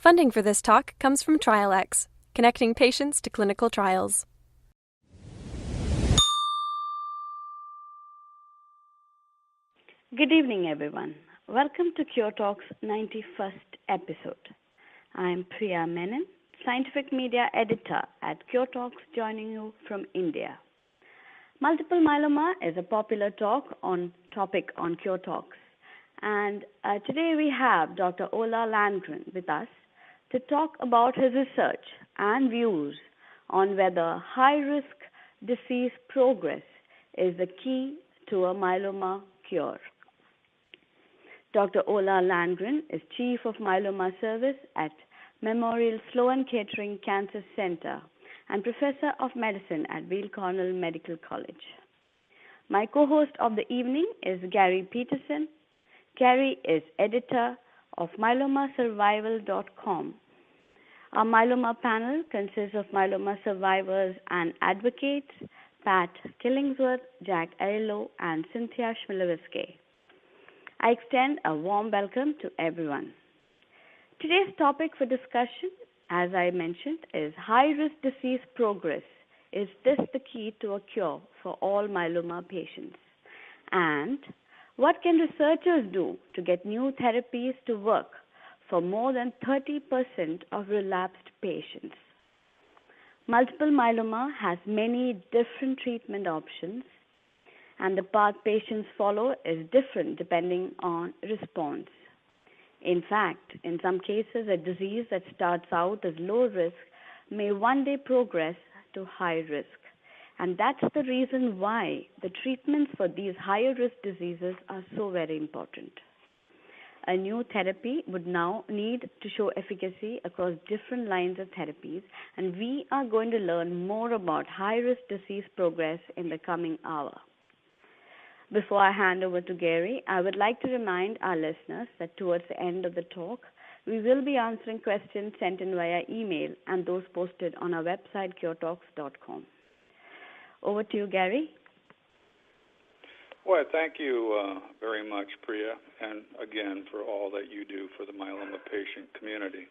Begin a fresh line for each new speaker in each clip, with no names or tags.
Funding for this talk comes from TrialX, connecting patients to clinical trials.
Good evening, everyone. Welcome to CureTalks' 91st episode. I'm Priya Menon, Scientific Media Editor at CureTalks, joining you from India. Multiple myeloma is a popular topic on CureTalks. And today we have Dr. Ola Landgren with us to talk about his research and views on whether high-risk disease progress is the key to a myeloma cure. Dr. Ola Landgren is Chief of Myeloma Service at Memorial Sloan Kettering Cancer Center and Professor of Medicine at Weill Cornell Medical College. My co-host of the evening is Gary Peterson. Gary is editor of myelomasurvival.com. Our myeloma panel consists of myeloma survivors and advocates, Pat Killingsworth, Jack Arillo, and Cynthia Schmilowiski. I extend a warm welcome to everyone. Today's topic for discussion, as I mentioned, is high-risk disease progress. Is this the key to a cure for all myeloma patients? And what can researchers do to get new therapies to work for more than 30% of relapsed patients? Multiple myeloma has many different treatment options, and the path patients follow is different depending on response. In fact, in some cases, a disease that starts out as low risk may one day progress to high risk. And that's the reason why the treatments for these higher risk diseases are so very important. A new therapy would now need to show efficacy across different lines of therapies, and we are going to learn more about high-risk disease progress in the coming hour. Before I hand over to Gary, I would like to remind our listeners that towards the end of the talk, we will be answering questions sent in via email and those posted on our website, curetalks.com. Over to you, Gary.
Well, thank you very much, Priya, and again for all that you do for the myeloma patient community.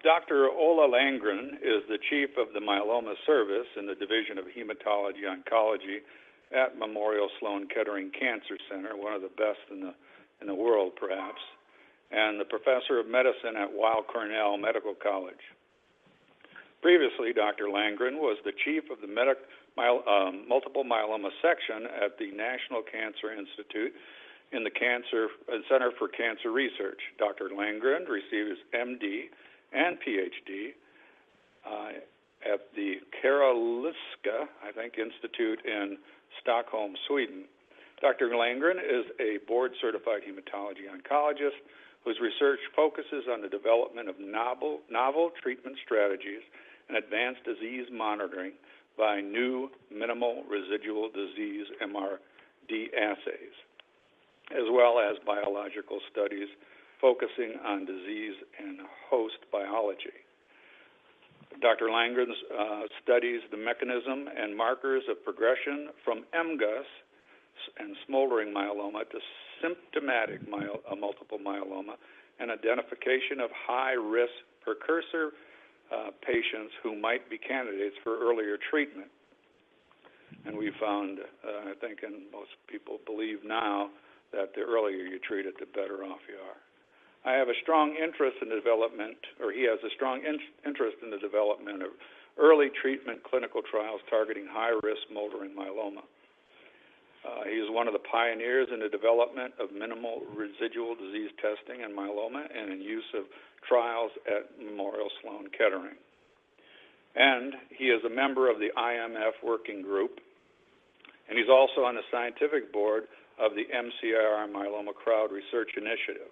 Dr. Ola Landgren is the Chief of the Myeloma Service in the Division of Hematology Oncology at Memorial Sloan Kettering Cancer Center, one of the best in the world, perhaps, and the Professor of Medicine at Weill Cornell Medical College. Previously, Dr. Landgren was the Chief of the Multiple Myeloma Section at the National Cancer Institute in the Center for Cancer Research. Dr. Landgren received his MD and PhD at the Karolinska, Institute in Stockholm, Sweden. Dr. Landgren is a board-certified hematology oncologist whose research focuses on the development of novel treatment strategies and advanced disease monitoring by new minimal residual disease MRD assays, as well as biological studies focusing on disease and host biology. Dr. Landgren studies the mechanism and markers of progression from MGUS and smoldering myeloma to symptomatic multiple myeloma and identification of high-risk precursor patients who might be candidates for earlier treatment. And we found, and most people believe now, that the earlier you treat it, the better off you are. I have a strong interest in the development, or he has a strong interest in the development of early treatment clinical trials targeting high-risk smoldering myeloma. He is one of the pioneers in the development of minimal residual disease testing in myeloma and in use of trials at Memorial Sloan Kettering. And he is a member of the IMF working group, and he's also on the scientific board of the MCIR Myeloma Crowd Research Initiative,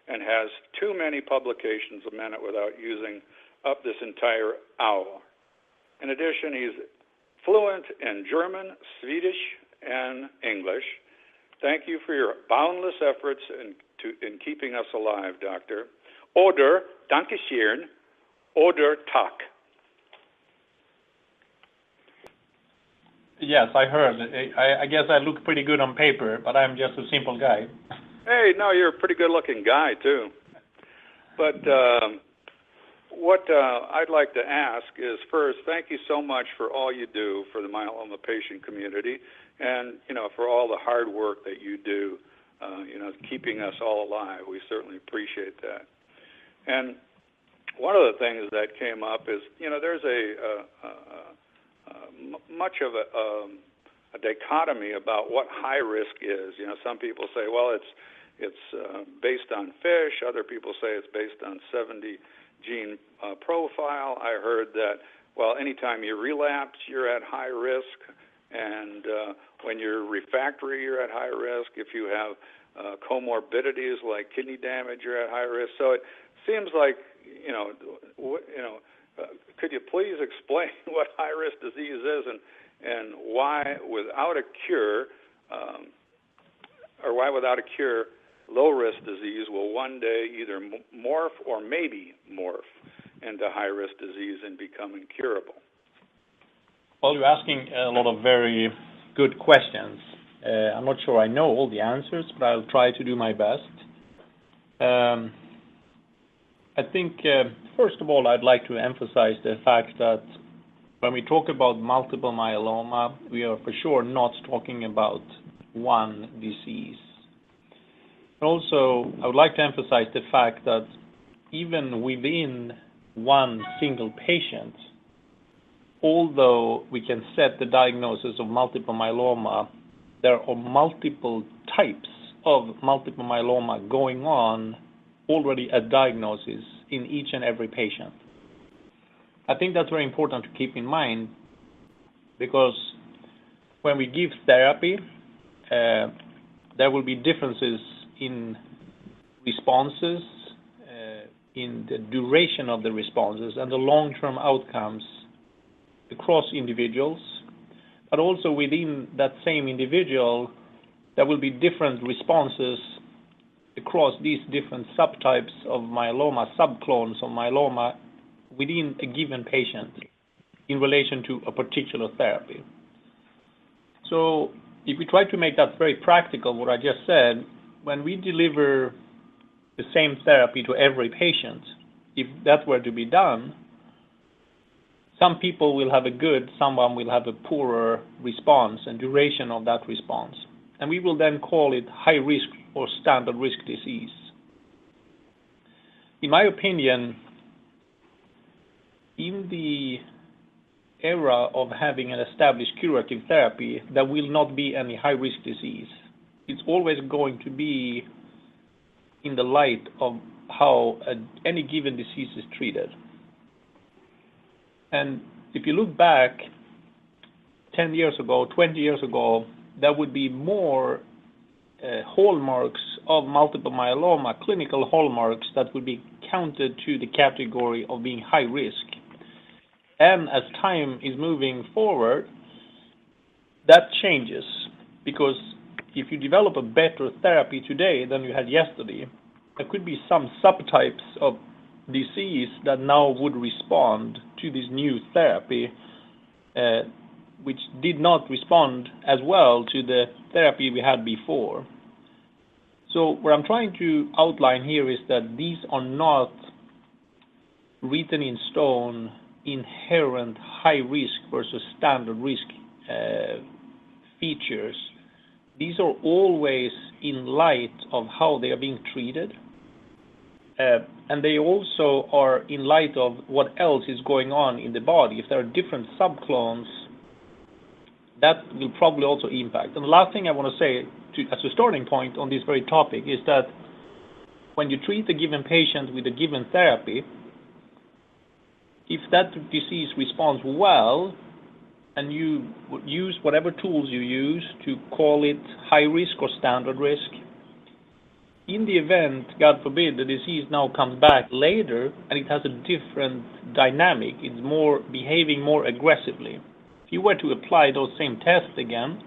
and has too many publications a minute without using up this entire hour. In addition, he's fluent in German, Swedish, and English. Thank you for your boundless efforts in keeping us alive, Doctor. Oder, danke schön, oder Tag.
Yes, I heard. I guess I look pretty good on paper, but I'm just a simple guy.
Hey, no, you're a pretty good-looking guy, too. But what I'd like to ask is, first, thank you so much for all you do for the myeloma patient community, and for all the hard work that you do, keeping us all alive. We certainly appreciate that. And one of the things that came up is, there's much of a dichotomy about what high risk is. Some people say, well, it's based on fish. Other people say it's based on 70 gene profile. I heard that, well, anytime you relapse, you're at high risk, and when you're refractory, you're at high risk. If you have comorbidities like kidney damage, you're at high risk. So it seems like, could you please explain what high-risk disease is and why without a cure, low-risk disease will one day either morph or maybe morph into high-risk disease and become incurable?
Well, you're asking a lot of very good questions. I'm not sure I know all the answers, but I'll try to do my best. I think, first of all, I'd like to emphasize the fact that when we talk about multiple myeloma, we are for sure not talking about one disease. Also, I would like to emphasize the fact that even within one single patient, although we can set the diagnosis of multiple myeloma, there are multiple types of multiple myeloma going on already at diagnosis in each and every patient. I think that's very important to keep in mind, because when we give therapy, there will be differences in responses, in the duration of the responses and the long-term outcomes across individuals, but also within that same individual, there will be different responses across these different subtypes of myeloma, subclones of myeloma within a given patient in relation to a particular therapy. So if we try to make that very practical, what I just said, when we deliver the same therapy to every patient, if that were to be done, some people will have a good, someone will have a poorer response and duration of that response. And we will then call it high risk or standard risk disease. In my opinion, in the era of having an established curative therapy, there will not be any high risk disease. It's always going to be in the light of how any given disease is treated. And if you look back 10 years ago, 20 years ago, there would be more hallmarks of multiple myeloma, clinical hallmarks that would be counted to the category of being high risk. And as time is moving forward, that changes, because if you develop a better therapy today than you had yesterday, there could be some subtypes of disease that now would respond to this new therapy, which did not respond as well to the therapy we had before. So what I'm trying to outline here is that these are not written in stone inherent high risk versus standard risk features. These are always in light of how they are being treated, and they also are in light of what else is going on in the body. If there are different subclones, that will probably also impact. And the last thing I want to say as a starting point on this very topic is that when you treat a given patient with a given therapy, if that disease responds well, and you use whatever tools you use to call it high risk or standard risk, in the event, God forbid, the disease now comes back later and it has a different dynamic, it's more behaving more aggressively. If you were to apply those same tests again,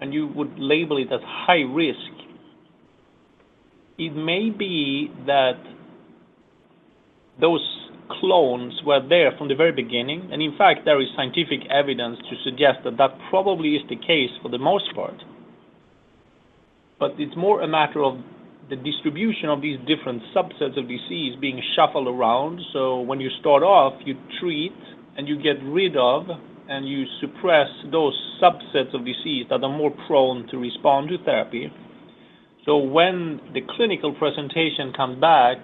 and you would label it as high risk, it may be that those clones were there from the very beginning, and in fact there is scientific evidence to suggest that that probably is the case for the most part. But it's more a matter of the distribution of these different subsets of disease being shuffled around. So when you start off, you treat and you get rid of and you suppress those subsets of disease that are more prone to respond to therapy. So when the clinical presentation comes back,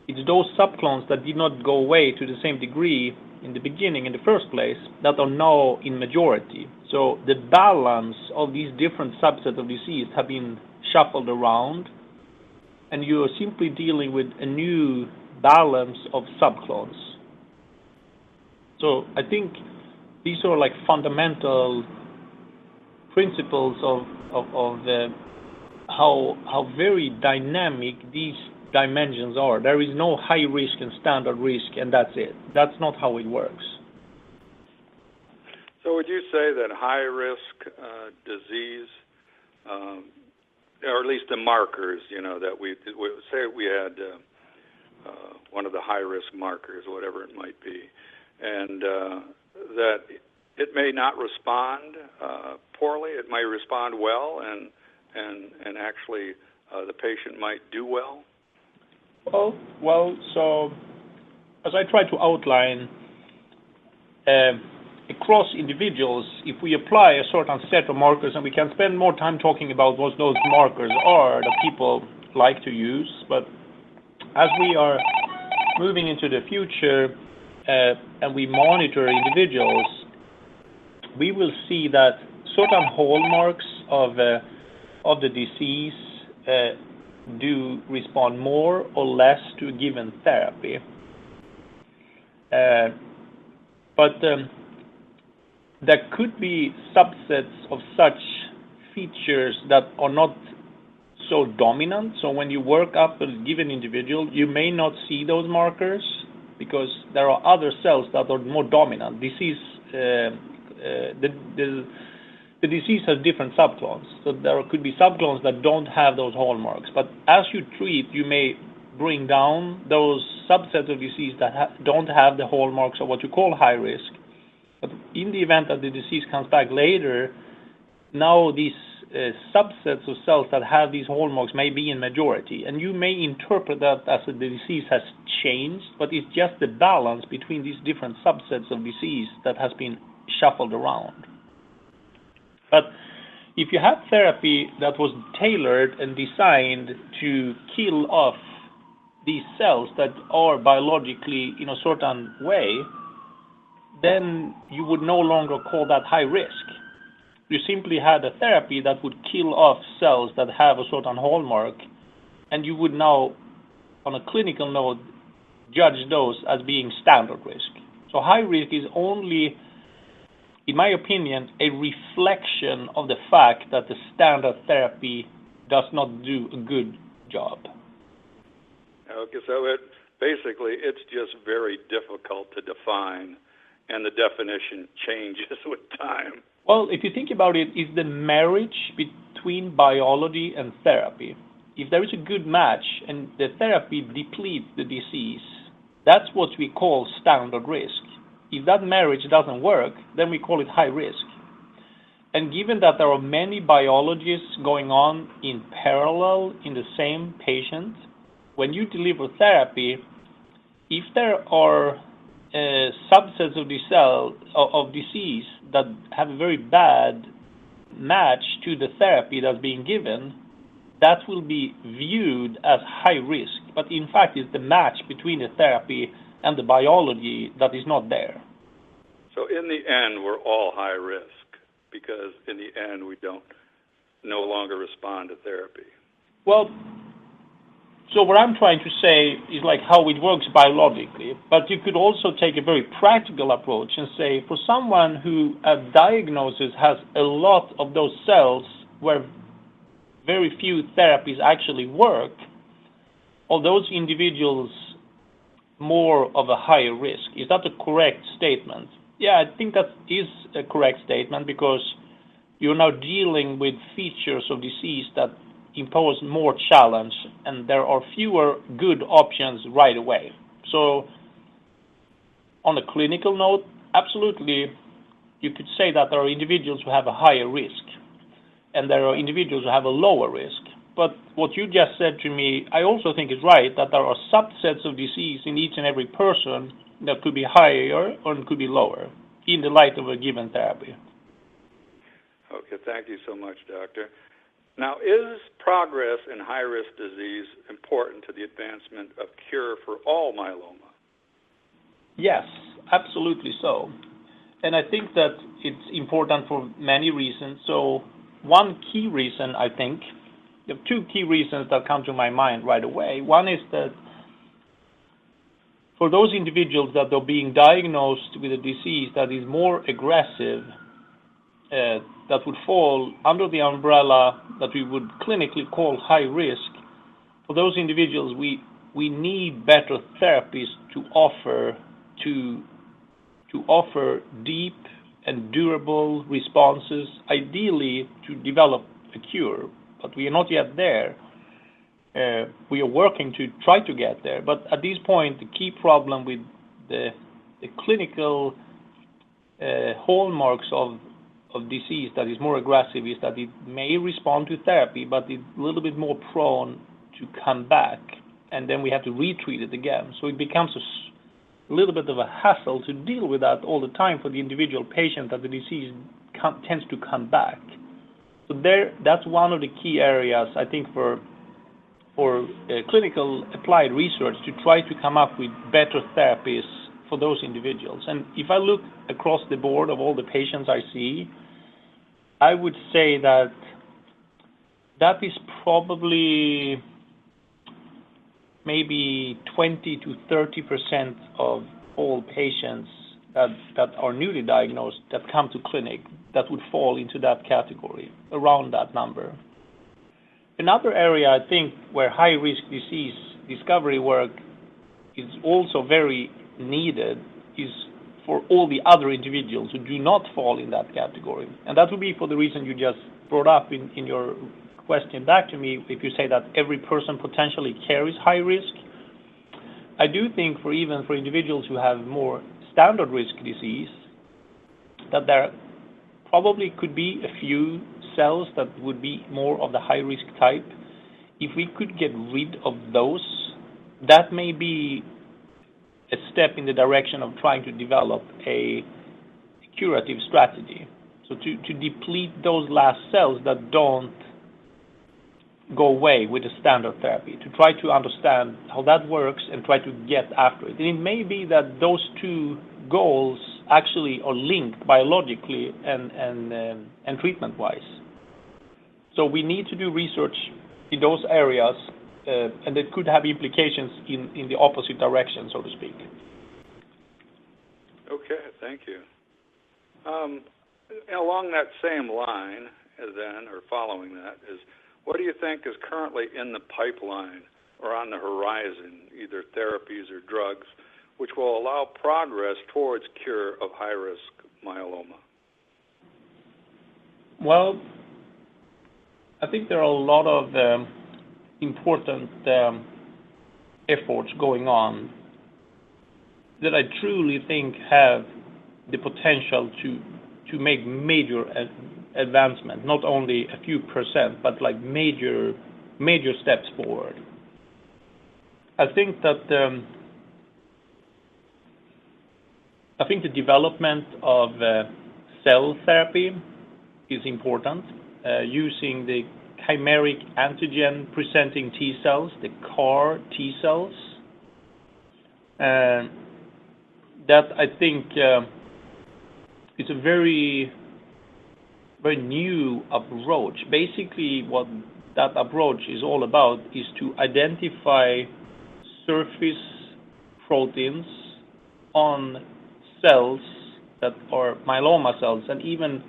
it's those subclones that did not go away to the same degree in the beginning, in the first place, that are now in majority. So the balance of these different subsets of disease have been shuffled around, and you are simply dealing with a new balance of subclones. So I think these are like fundamental principles of how very dynamic these dimensions are. There is no high risk and standard risk, and that's it. That's not how it works.
So would you say that high risk disease, or at least the markers, that we say we had one of the high risk markers, whatever it might be, and that it may not respond poorly, it may respond well, and actually the patient might do well? Well,
so as I try to outline, across individuals, if we apply a certain set of markers, and we can spend more time talking about what those markers are that people like to use, but as we are moving into the future and we monitor individuals, we will see that certain hallmarks of the disease do respond more or less to a given therapy. But there could be subsets of such features that are not so dominant. So when you work up a given individual, you may not see those markers because there are other cells that are more dominant. The disease has different subclones, so there could be subclones that don't have those hallmarks. But as you treat, you may bring down those subsets of disease that don't have the hallmarks of what you call high risk. But in the event that the disease comes back later, now these subsets of cells that have these hallmarks may be in majority, and you may interpret that as the disease has changed, but it's just the balance between these different subsets of disease that has been shuffled around. But if you have therapy that was tailored and designed to kill off these cells that are biologically in a certain way, then you would no longer call that high risk. You simply had a therapy that would kill off cells that have a certain hallmark, and you would now, on a clinical note, judge those as being standard risk. So high risk is only, in my opinion, a reflection of the fact that the standard therapy does not do a good job.
Okay, so it's just very difficult to define, and the definition changes with time.
Well, if you think about it, it's the marriage between biology and therapy. If there is a good match and the therapy depletes the disease, that's what we call standard risk. If that marriage doesn't work, then we call it high risk. And given that there are many biologies going on in parallel in the same patient, when you deliver therapy, if there are subsets of the cell of disease that have a very bad match to the therapy that's being given, that will be viewed as high risk. But in fact, it's the match between the therapy and the biology that is not there.
So in the end, we're all high risk because in the end, we don't no longer respond to therapy.
Well, so what I'm trying to say is like how it works biologically, but you could also take a very practical approach and say for someone who at diagnosis has a lot of those cells where very few therapies actually work, are those individuals more of a higher risk? Is that a correct statement? Yeah, I think that is a correct statement because you're now dealing with features of disease that impose more challenge, and there are fewer good options right away. So on a clinical note, absolutely, you could say that there are individuals who have a higher risk, and there are individuals who have a lower risk. But what you just said to me, I also think is right, that there are subsets of disease in each and every person that could be higher or could be lower in the light of a given therapy.
Okay, thank you so much, Doctor. Now, is progress in high-risk disease important to the advancement of cure for all myeloma?
Yes, absolutely so. And I think that it's important for many reasons. So one key reason, I think, there are two key reasons that come to my mind right away. One is that for those individuals that are being diagnosed with a disease that is more aggressive, that would fall under the umbrella that we would clinically call high risk, for those individuals, we need better therapies to offer deep and durable responses, ideally to develop a cure. But we are not yet there. We are working to try to get there. But at this point, the key problem with the clinical hallmarks of disease that is more aggressive is that it may respond to therapy, but it's a little bit more prone to come back, and then we have to retreat it again. So it becomes a little bit of a hassle to deal with that all the time for the individual patient, that the disease tends to come back. So that's one of the key areas, I think, for clinical applied research, to try to come up with better therapies for those individuals. And if I look across the board of all the patients I see, I would say that is probably maybe 20 to 30% of all patients that are newly diagnosed that come to clinic that would fall into that category, around that number. Another area, I think, where high-risk disease discovery work is also very needed is for all the other individuals who do not fall in that category. And that would be for the reason you just brought up in your question back to me, if you say that every person potentially carries high risk. I do think for individuals who have more standard risk disease, that there probably could be a few cells that would be more of the high risk type. If we could get rid of those, that may be a step in the direction of trying to develop a curative strategy. So to deplete those last cells that don't go away with the standard therapy, to try to understand how that works and try to get after it. And it may be that those two goals actually are linked biologically and treatment-wise. So we need to do research in those areas, and it could have implications in the opposite direction, so to speak.
Okay, thank you. Along that same line, then, or following that, is what do you think is currently in the pipeline or on the horizon, either therapies or drugs, which will allow progress towards cure of high-risk myeloma?
Well, I think there are a lot of important efforts going on that I truly think have the potential to make major advancement, not only a few percent, but like major steps forward. I think that the development of cell therapy is important, using the chimeric antigen presenting T cells, the CAR T cells. That I think is a very new approach. Basically, what that approach is all about is to identify surface proteins on cells that are myeloma cells, and even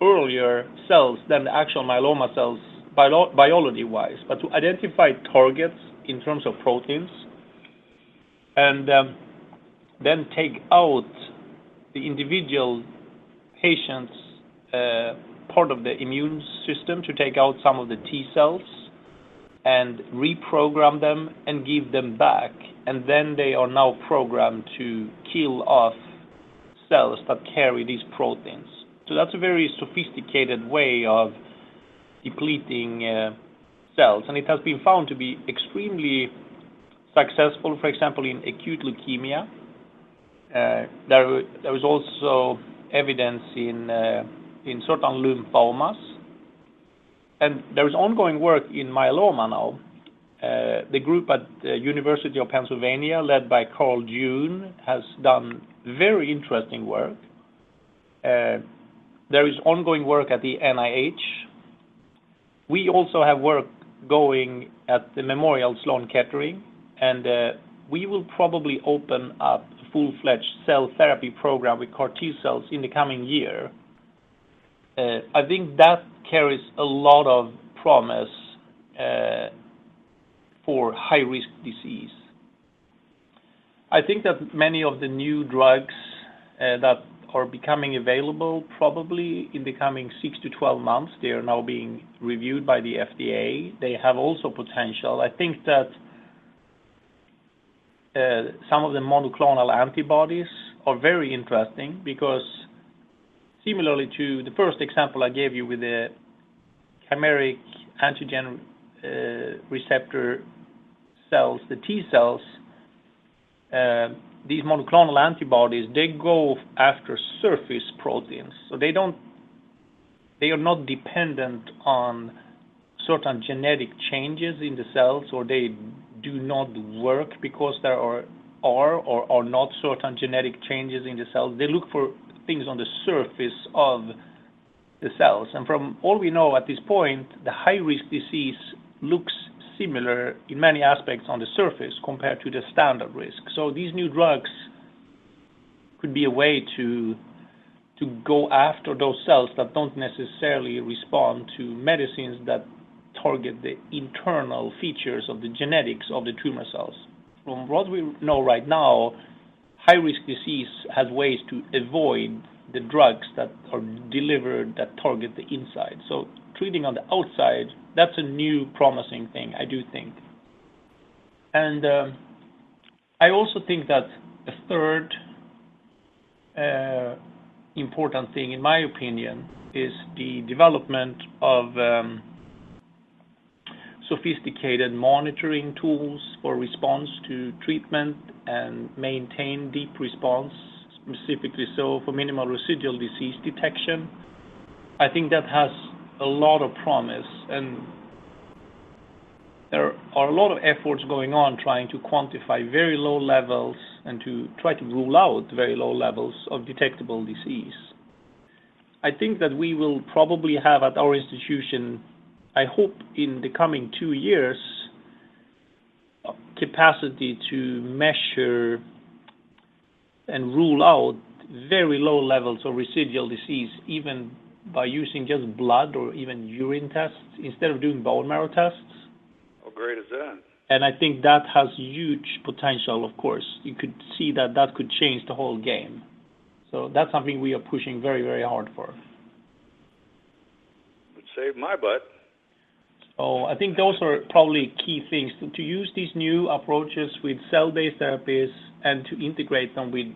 earlier cells than the actual myeloma cells biology-wise, but to identify targets in terms of proteins, and then take out the individual patient's part of the immune system, to take out some of the T cells and reprogram them and give them back. And then they are now programmed to kill off cells that carry these proteins. So that's a very sophisticated way of depleting cells, and it has been found to be extremely successful, for example, in acute leukemia. There is also evidence in certain lymphomas, and there is ongoing work in myeloma now. The group at the University of Pennsylvania, led by Carl June, has done very interesting work. There is ongoing work at the NIH. We also have work going at the Memorial Sloan Kettering, and we will probably open up a full-fledged cell therapy program with CAR T-cells in the coming year. I think that carries a lot of promise for high-risk disease. I think that many of the new drugs that are becoming available probably in the coming 6 to 12 months, they are now being reviewed by the FDA. They have also potential. I think that some of the monoclonal antibodies are very interesting because similarly to the first example I gave you with the chimeric antigen receptor cells, the Tcells, these monoclonal antibodies, they go after surface proteins. So they are not dependent on certain genetic changes in the cells, or they do not work because there are or are not certain genetic changes in the cells. They look for things on the surface of the cells. And from all we know at this point, the high-risk disease looks similar in many aspects on the surface compared to the standard risk. So these new drugs could be a way to go after those cells that don't necessarily respond to medicines that target the internal features of the genetics of the tumor cells. From what we know right now, high-risk disease has ways to avoid the drugs that are delivered that target the inside. So treating on the outside, that's a new promising thing, I do think. And I also think that a third important thing, in my opinion, is the development of sophisticated monitoring tools for response to treatment and maintain deep response, specifically so for minimal residual disease detection. I think that has a lot of promise, and there are a lot of efforts going on trying to quantify very low levels and to try to rule out very low levels of detectable disease. I think that we will probably have at our institution, I hope in the coming 2 years, capacity to measure and rule out very low levels of residual disease, even by using just blood or even urine tests instead of doing bone marrow tests.
How great is that?
And I think that has huge potential, of course. You could see that that could change the whole game. So that's something we are pushing very, very hard for.
Would save my butt.
So I think those are probably key things, to use these new approaches with cell-based therapies and to integrate them with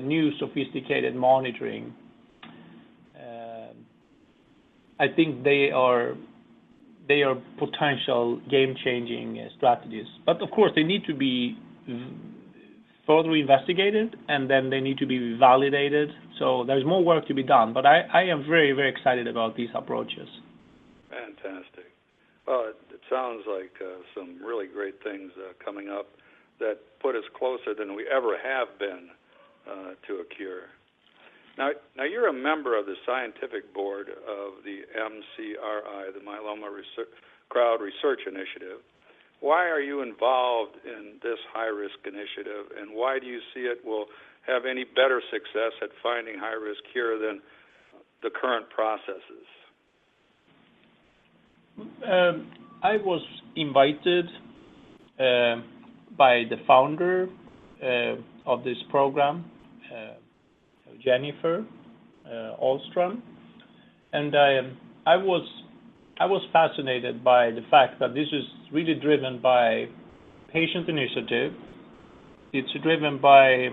new sophisticated monitoring. I think they are potential game-changing strategies. But of course, they need to be further investigated, and then they need to be validated. So there's more work to be done. But I am very, very excited about these approaches.
Fantastic. Well, it sounds like some really great things coming up that put us closer than we ever have been to a cure. Now you're a member of the scientific board of the MCRI, the Myeloma Crowd Research Initiative. Why are you involved in this high-risk initiative, and why do you see it will have any better success at finding high-risk cure than the current processes?
I was invited by the founder of this program, Jennifer Ahlström, and I was fascinated by the fact that this is really driven by patient initiative. It's driven by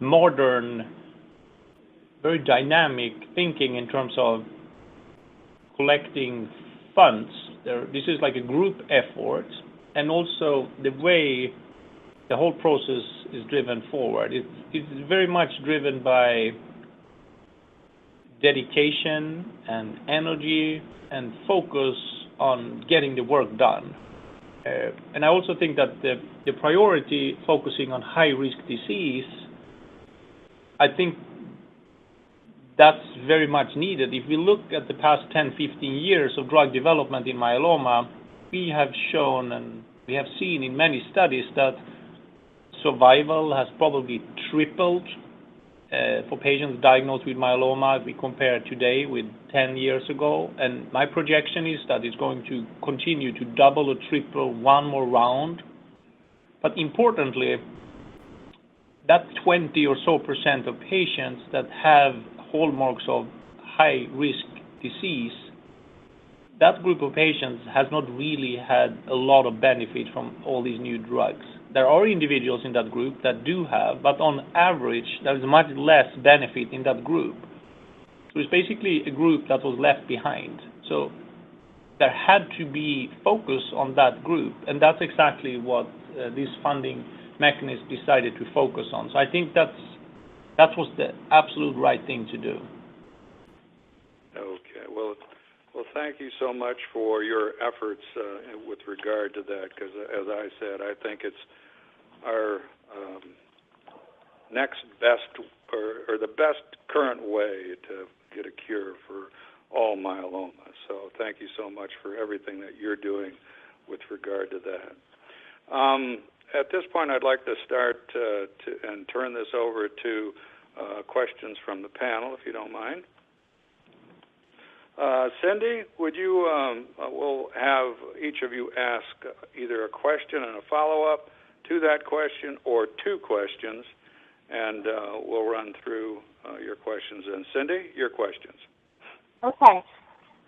modern, very dynamic thinking in terms of collecting funds this is like a group effort, and also the way the whole process is driven forward. It's very much driven by dedication and energy and focus on getting the work done. And I also think that the priority focusing on high-risk disease, I think that's very much needed. If we look at the past 10, 15 years of drug development in myeloma, we have shown and we have seen in many studies that survival has probably tripled for patients diagnosed with myeloma if we compare today with 10 years ago. And my projection is that it's going to continue to double or triple one more round. But importantly, that 20 or so % of patients that have hallmarks of high-risk disease, that group of patients has not really had a lot of benefit from all these new drugs. There are individuals in that group that do have, but on average, there is much less benefit in that group. So it's basically a group that was left behind. So there had to be focus on that group, and that's exactly what this funding mechanism decided to focus on. So I think that was the absolute right thing to do.
Okay. Well, thank you so much for your efforts with regard to that, because as I said, I think it's our next best or the best current way to get a cure for all myeloma. So thank you so much for everything that you're doing with regard to that. At this point, I'd like to start and turn this over to questions from the panel, if you don't mind. Cindy, would you, we'll have each of you ask either a question and a follow-up to that question or two questions, and we'll run through your questions. And Cindy, your questions.
Okay.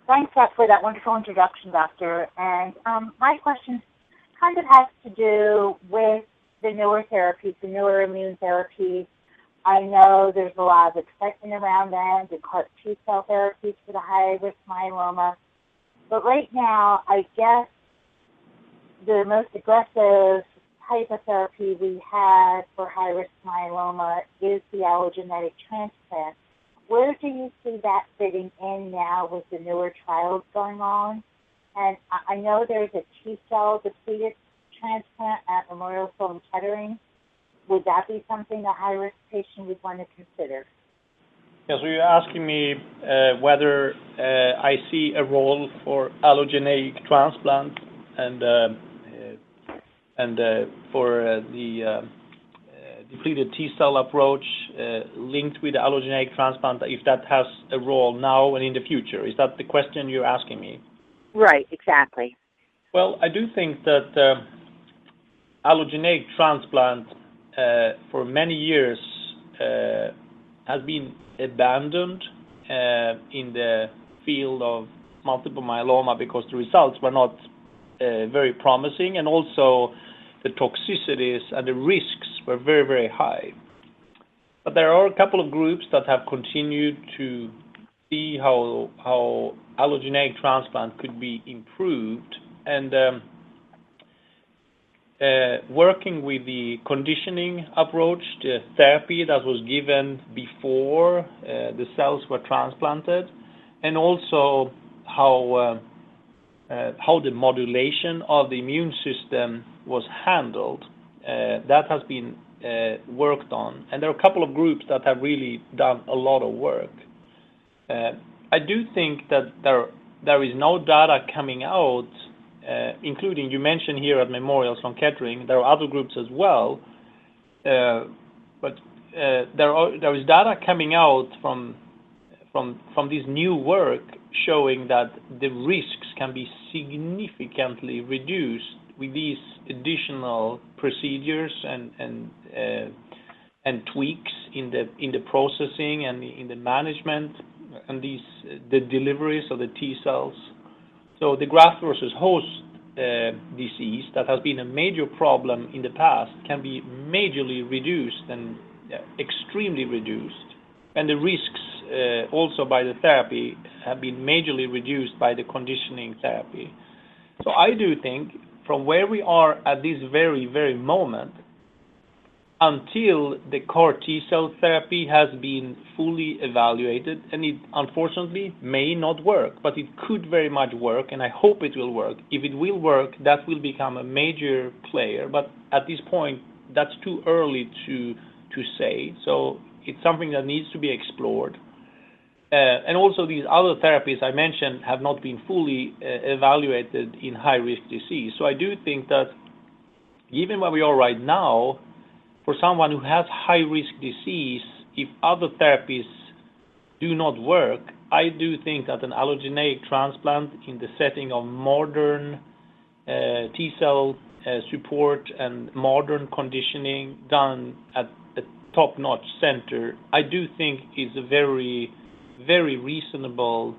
Thanks for that wonderful introduction, Doctor. And my question kind of has to do with the newer therapies, the newer immune therapies. I know there's a lot of excitement around them, the CAR T-cell therapies for the high-risk myeloma. But right now, I guess the most aggressive type of therapy we have for high-risk myeloma is the allogeneic transplant. Where do you see that fitting in now with the newer trials going on? And I know there's a T-cell depleted transplant at Memorial Sloan Kettering. Would that be something a high-risk patient would want to consider?
Yeah, so you're asking me whether I see a role for allogeneic transplant and for the depleted T-cell approach linked with the allogeneic transplant, if that has a role now and in the future. Is that the question you're asking me?
Right, exactly.
Well, I do think that allogeneic transplant for many years has been abandoned in the field of multiple myeloma because the results were not very promising, and also the toxicities and the risks were very, very high. But there are a couple of groups that have continued to see how allogeneic transplant could be improved, and working with the conditioning approach, the therapy that was given before the cells were transplanted, and also how the modulation of the immune system was handled, that has been worked on. And there are a couple of groups that have really done a lot of work. I do think that there is no data coming out, including, you mentioned here at Memorial Sloan Kettering, there are other groups as well, but there is data coming out from this new work showing that the risks can be significantly reduced with these additional procedures and tweaks in the processing and in the management and the deliveries of the T cells. So the graft versus host disease that has been a major problem in the past can be majorly reduced and extremely reduced. And the risks also by the therapy have been majorly reduced by the conditioning therapy. So I do think from where we are at this very, very moment, until the CAR T-cell therapy has been fully evaluated, and it unfortunately may not work, but it could very much work, and I hope it will work. If it will work, that will become a major player, but at this point, that's too early to say. So it's something that needs to be explored. And also these other therapies I mentioned have not been fully evaluated in high-risk disease. So I do think that given where we are right now, for someone who has high-risk disease, if other therapies do not work, I do think that an allogeneic transplant in the setting of modern T-cell support and modern conditioning done at a top-notch center, I do think is a very, very reasonable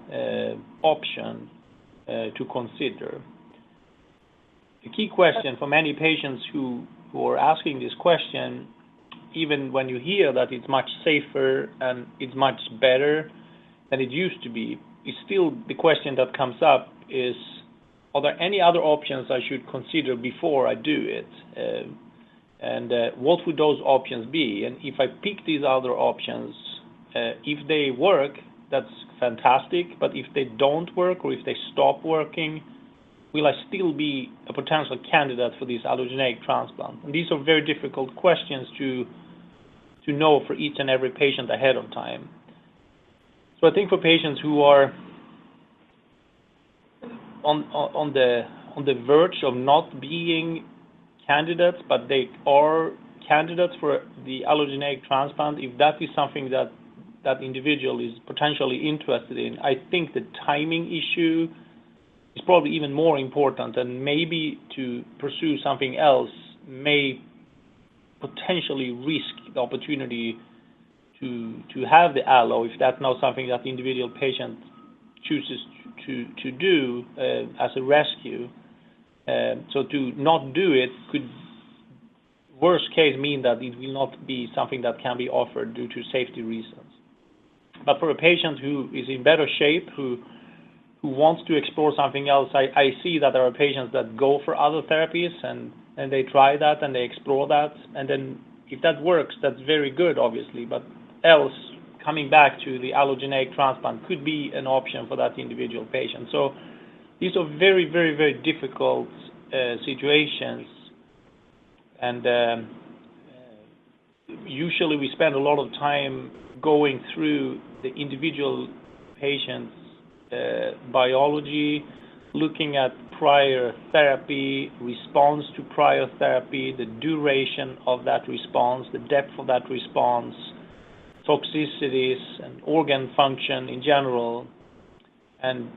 option to consider. The key question for many patients who are asking this question, even when you hear that it's much safer and it's much better than it used to be, is still the question that comes up is, are there any other options I should consider before I do it? And what would those options be? And if I pick these other options, if they work, that's fantastic, but if they don't work or if they stop working, will I still be a potential candidate for this allogeneic transplant? And these are very difficult questions to know for each and every patient ahead of time. So I think for patients who are on the verge of not being candidates, but they are candidates for the allogeneic transplant, if that is something that that individual is potentially interested in, I think the timing issue is probably even more important, and maybe to pursue something else may potentially risk the opportunity to have the allo if that's not something that the individual patient chooses to do as a rescue. So to not do it could, worst case, mean that it will not be something that can be offered due to safety reasons. But for a patient who is in better shape, who wants to explore something else, I see that there are patients that go for other therapies and they try that and they explore that. And then if that works, that's very good, obviously. But else, coming back to the allogeneic transplant could be an option for that individual patient. So these are very, very, very difficult situations. And usually we spend a lot of time going through the individual patient's biology, looking at prior therapy, response to prior therapy, the duration of that response, the depth of that response, toxicities and organ function in general, and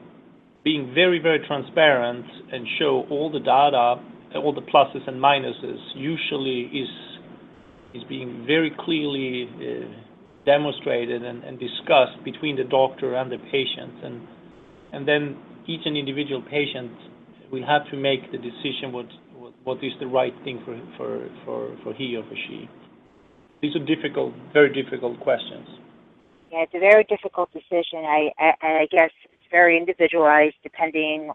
being very, very transparent and show all the data, all the pluses and minuses, usually is being very clearly demonstrated and discussed between the doctor and the patient, and then each and individual patient will have to make the decision what is the right thing for he or for she. These are difficult, very difficult questions.
Yeah, it's a very difficult decision. I guess it's very individualized depending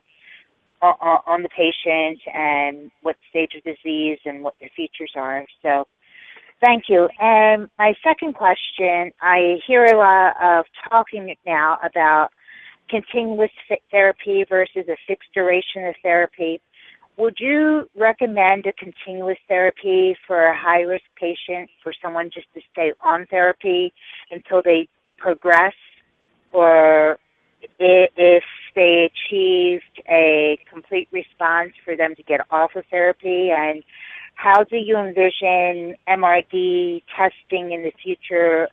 on the patient and what stage of disease and what their features are. So thank you. And my second question, I hear a lot of talking now about continuous therapy versus a fixed duration of therapy. Would you recommend a continuous therapy for a high-risk patient, for someone just to stay on therapy until they progress, or if they achieved a complete response, for them to get off of therapy? And how do you envision MRD testing in the future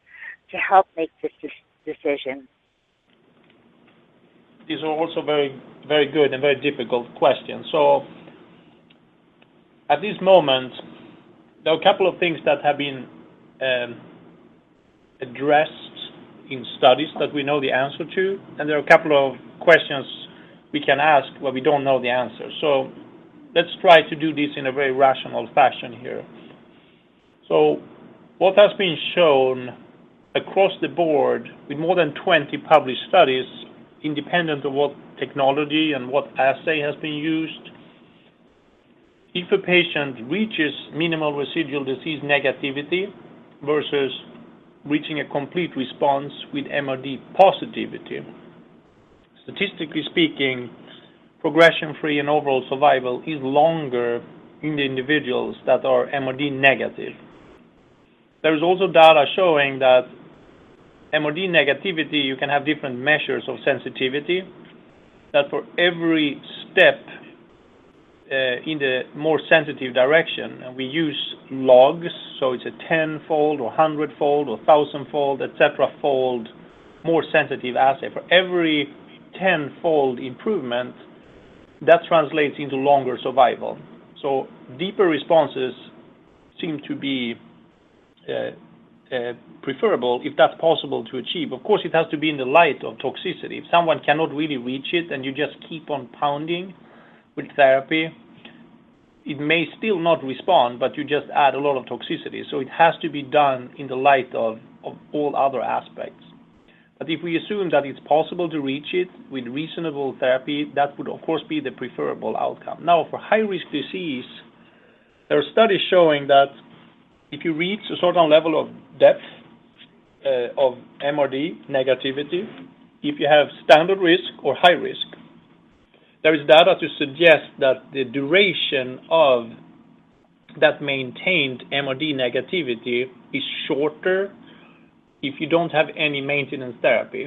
to help make this decision?
These are also very, very good and very difficult questions. So at this moment, there are a couple of things that have been addressed in studies that we know the answer to, and there are a couple of questions we can ask where we don't know the answer. So let's try to do this in a very rational fashion here. So what has been shown across the board with more than 20 published studies, independent of what technology and what assay has been used. If a patient reaches minimal residual disease negativity versus reaching a complete response with MRD positivity, statistically speaking, progression-free and overall survival is longer in the individuals that are MRD negative. There is also data showing that MRD negativity, you can have different measures of sensitivity, that for every step in the more sensitive direction, and we use logs, so it's a 10-fold or 100-fold or 1,000-fold, etc.-fold more sensitive assay. For every 10-fold improvement, that translates into longer survival. So deeper responses seem to be preferable if that's possible to achieve. Of course, it has to be in the light of toxicity. If someone cannot really reach it and you just keep on pounding with therapy, it may still not respond, but you just add a lot of toxicity. So it has to be done in the light of all other aspects. But if we assume that it's possible to reach it with reasonable therapy, that would of course be the preferable outcome. Now, for high-risk disease, there are studies showing that if you reach a certain level of depth of MRD negativity, if you have standard risk or high risk, there is data to suggest that the duration of that maintained MRD negativity is shorter if you don't have any maintenance therapy.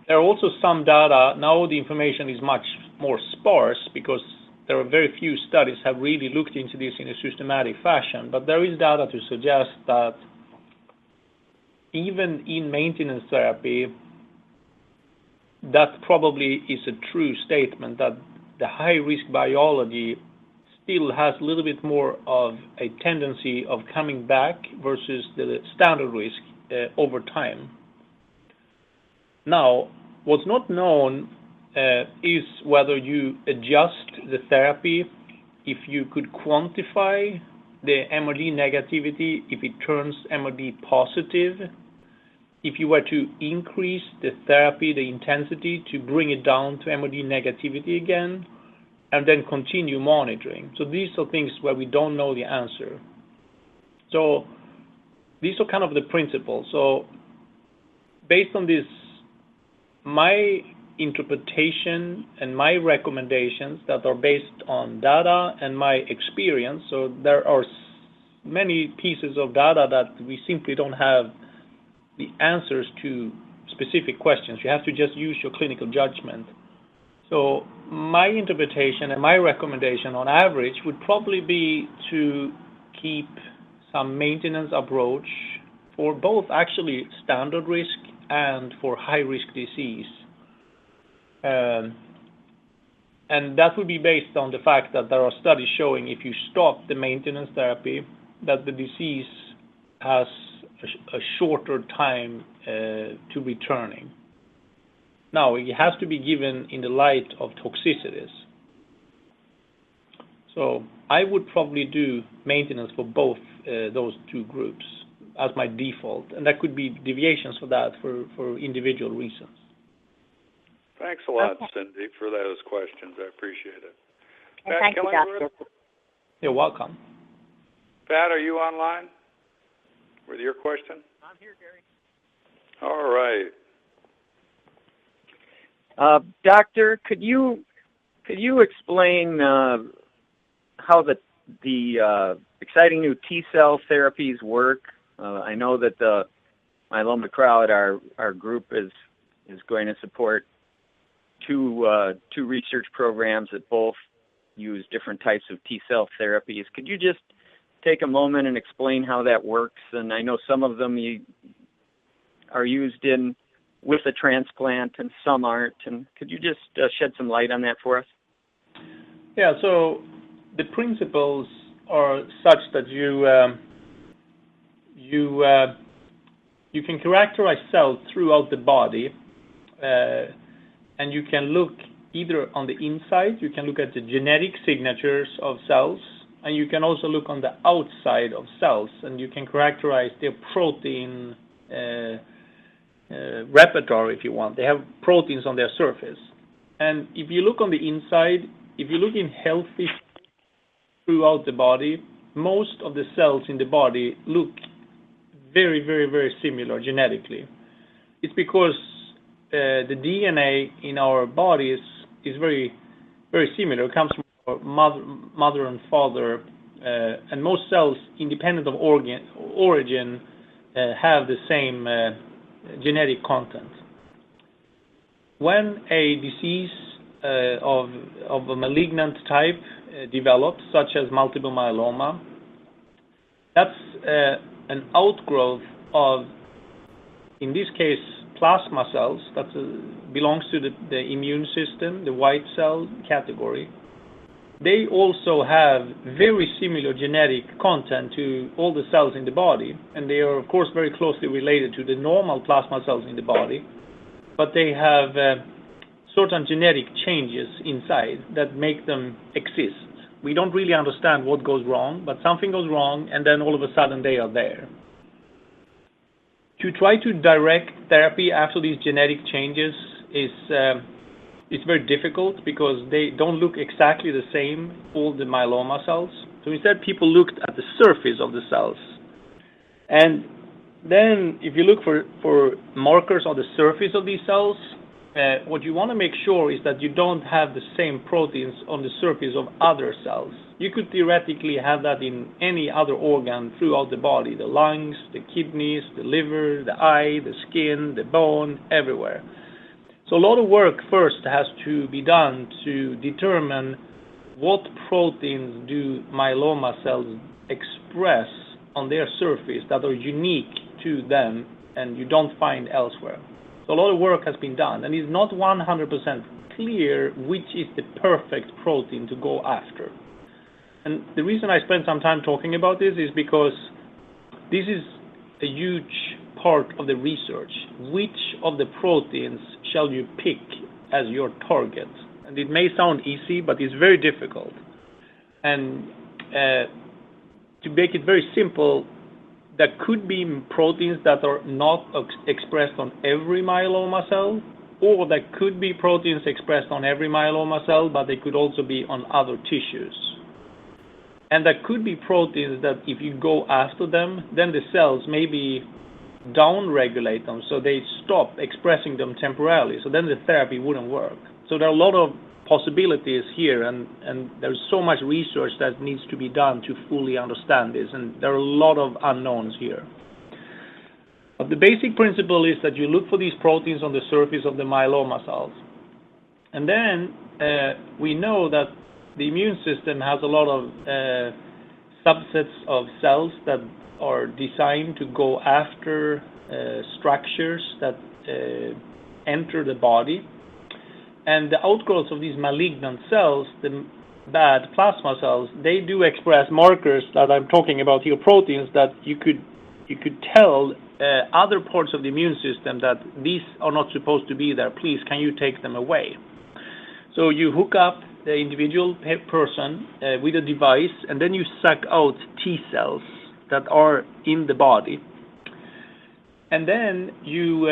There are also some data, now the information is much more sparse because there are very few studies have really looked into this in a systematic fashion, but there is data to suggest that even in maintenance therapy, that probably is a true statement that the high-risk biology still has a little bit more of a tendency of coming back versus the standard risk over time. Now, what's not known is whether you adjust the therapy, if you could quantify the MRD negativity, if it turns MRD positive, if you were to increase the therapy, the intensity to bring it down to MRD negativity again, and then continue monitoring. So these are things where we don't know the answer. So these are kind of the principles. So based on this, my interpretation and my recommendations that are based on data and my experience, so there are many pieces of data that we simply don't have the answers to specific questions. You have to just use your clinical judgment. So my interpretation and my recommendation on average would probably be to keep some maintenance approach for both actually standard risk and for high-risk disease. And that would be based on the fact that there are studies showing if you stop the maintenance therapy, that the disease has a shorter time to returning. Now, it has to be given in the light of toxicities. So I would probably do maintenance for both those two groups as my default, and there could be deviations for that for individual reasons.
Thanks a lot, Cindy, for those questions. I appreciate it.
And thank you, Doctor.
You're welcome.
Pat, are you online with your question?
I'm here, Gary.
All right.
Doctor, could you explain how the exciting new T-cell therapies work? I know that the myeloma crowd, our group is going to support two research programs that both use different types of T-cell therapies. Could you just take a moment and explain how that works? And I know some of them are used with a transplant and some aren't. And could you just shed some light on that for us?
Yeah, so the principles are such that you can characterize cells throughout the body, and you can look either on the inside, you can look at the genetic signatures of cells, and you can also look on the outside of cells, and you can characterize their protein repertoire, if you want. They have proteins on their surface. And if you look on the inside, if you look in healthy throughout the body, most of the cells in the body look very, very, very similar genetically. It's because the DNA in our bodies is very, very similar. It comes from our mother and father, and most cells, independent of origin, have the same genetic content. When a disease of a malignant type develops, such as multiple myeloma, that's an outgrowth of, in this case, plasma cells. That belongs to the immune system, the white cell category. They also have very similar genetic content to all the cells in the body, and they are, of course, very closely related to the normal plasma cells in the body, but they have certain genetic changes inside that make them exist. We don't really understand what goes wrong, but something goes wrong, and then all of a sudden they are there. To try to direct therapy after these genetic changes is very difficult because they don't look exactly the same, all the myeloma cells. So instead, people looked at the surface of the cells. And then if you look for markers on the surface of these cells, what you want to make sure is that you don't have the same proteins on the surface of other cells. You could theoretically have that in any other organ throughout the body, the lungs, the kidneys, the liver, the eye, the skin, the bone, everywhere. So a lot of work first has to be done to determine what proteins do myeloma cells express on their surface that are unique to them and you don't find elsewhere. So a lot of work has been done, and it's not 100% clear which is the perfect protein to go after. And the reason I spent some time talking about this is because this is a huge part of the research. Which of the proteins shall you pick as your target? And it may sound easy, but it's very difficult. And to make it very simple, there could be proteins that are not expressed on every myeloma cell, or there could be proteins expressed on every myeloma cell, but they could also be on other tissues. And there could be proteins that if you go after them, then the cells maybe down-regulate them, so they stop expressing them temporarily, so then the therapy wouldn't work. So there are a lot of possibilities here, and there's so much research that needs to be done to fully understand this, and there are a lot of unknowns here. But the basic principle is that you look for these proteins on the surface of the myeloma cells. And then we know that the immune system has a lot of subsets of cells that are designed to go after structures that enter the body. And the outgrowths of these malignant cells, the bad plasma cells, they do express markers that I'm talking about here, proteins that you could tell other parts of the immune system that these are not supposed to be there. Please, can you take them away? So you hook up the individual person with a device, and then you suck out Tcells that are in the body. And then you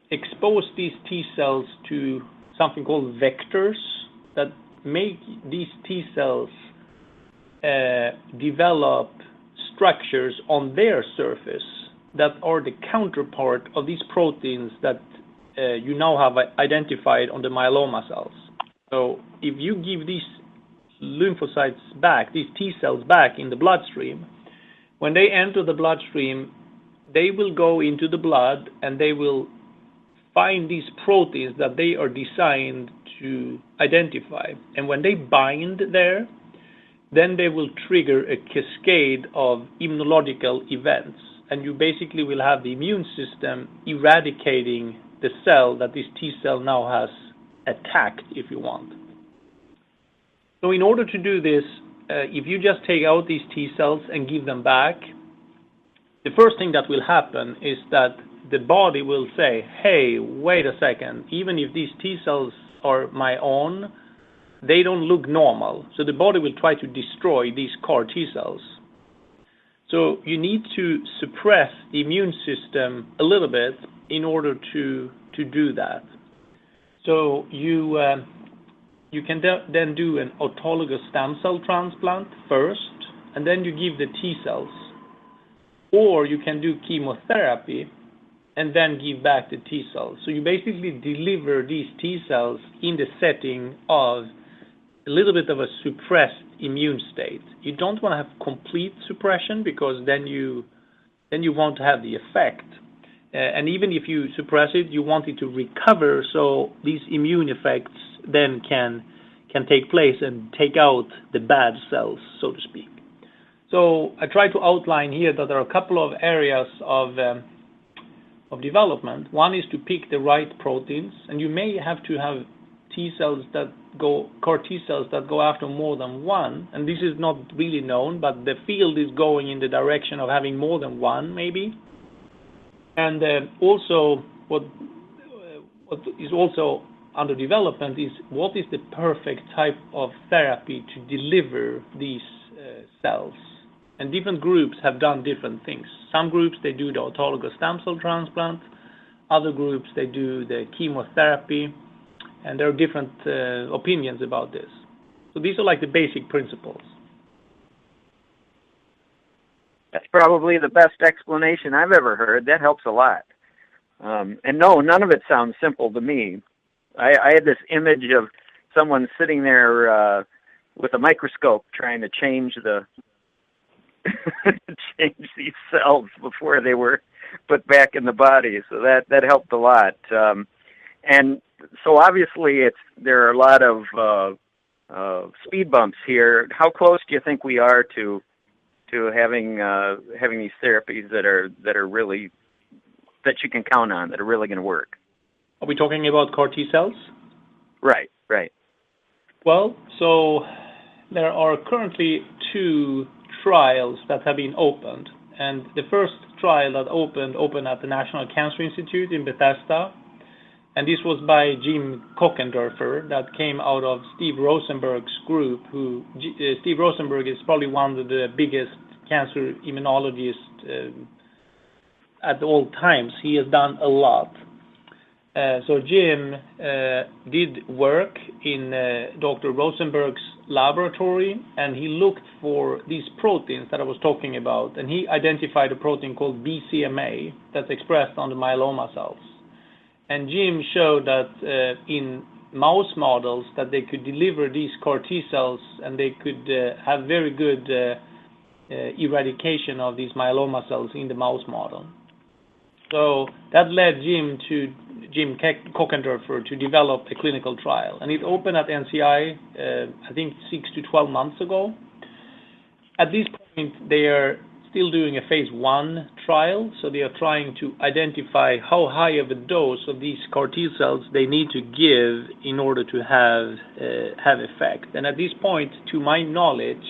expose these Tcells to something called vectors that make these Tcells develop structures on their surface that are the counterpart of these proteins that you now have identified on the myeloma cells. So if you give these lymphocytes back, these Tcells back in the bloodstream, when they enter the bloodstream, they will go into the blood and they will find these proteins that they are designed to identify. And when they bind there, then they will trigger a cascade of immunological events. And you basically will have the immune system eradicating the cell that this T cell now has attacked, if you want. So in order to do this, if you just take out these T cells and give them back, the first thing that will happen is that the body will say, hey, wait a second, even if these T cells are my own, they don't look normal. So the body will try to destroy these CAR T cells. So you need to suppress the immune system a little bit in order to do that. So you can then do an autologous stem cell transplant first, and then you give the T-cells. Or you can do chemotherapy and then give back the T-cells. So you basically deliver these T-cells in the setting of a little bit of a suppressed immune state. You don't want to have complete suppression, because then you won't have the effect. And even if you suppress it, you want it to recover, so these immune effects then can take place and take out the bad cells, so to speak. So I try to outline here that there are a couple of areas of development. One is to pick the right proteins, and you may have to have CAR T cells that go after more than one, and this is not really known, but the field is going in the direction of having more than one, maybe. And also, what is also under development is what is the perfect type of therapy to deliver these cells. And different groups have done different things. Some groups, they do the autologous stem cell transplant. Other groups, they do the chemotherapy. And there are different opinions about this. So these are like the basic principles.
That's probably the best explanation I've ever heard. That helps a lot. And no, none of it sounds simple to me. I had this image of someone sitting there with a microscope trying to change change these cells before they were put back in the body. So that helped a lot. And so obviously there are a lot of speed bumps here. How close do you think we are to having these therapies that are really, that you can count on, that are really going to work?
Are we talking about CAR T cells?
Right.
Well, so there are currently 2 trials that have been opened. And the first trial that opened at the National Cancer Institute in Bethesda. And this was by Jim Kockendorfer, that came out of Steve Rosenberg's group. Steve Rosenberg is probably one of the biggest cancer immunologists at all times. He has done a lot. So Jim did work in Dr. Rosenberg's laboratory, and he looked for these proteins that I was talking about. And he identified a protein called BCMA that's expressed on the myeloma cells. And Jim showed that in mouse models that they could deliver these CAR T cells, and they could have very good eradication of these myeloma cells in the mouse model. So that led Jim Kockendorfer to develop a clinical trial. And it opened at NCI, I think 6 to 12 months ago. At this point, they are still doing a phase 1 trial, so they are trying to identify how high of a dose of these CAR T cells they need to give in order to have effect. And at this point, to my knowledge,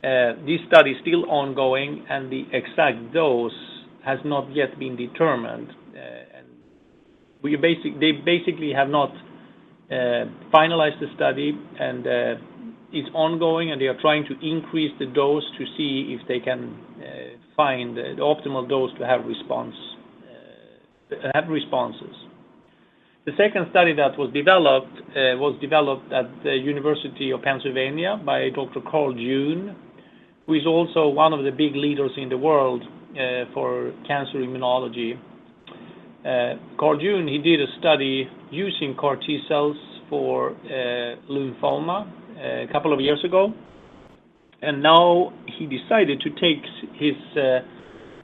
this study is still ongoing, and the exact dose has not yet been determined. And they basically have not finalized the study, and it's ongoing, and they are trying to increase the dose to see if they can find the optimal dose to have responses. The second study that was developed at the University of Pennsylvania by Dr. Carl June, who is also one of the big leaders in the world for cancer immunology. Carl June, he did a study using CAR T cells for lymphoma a couple of years ago, and now he decided to take his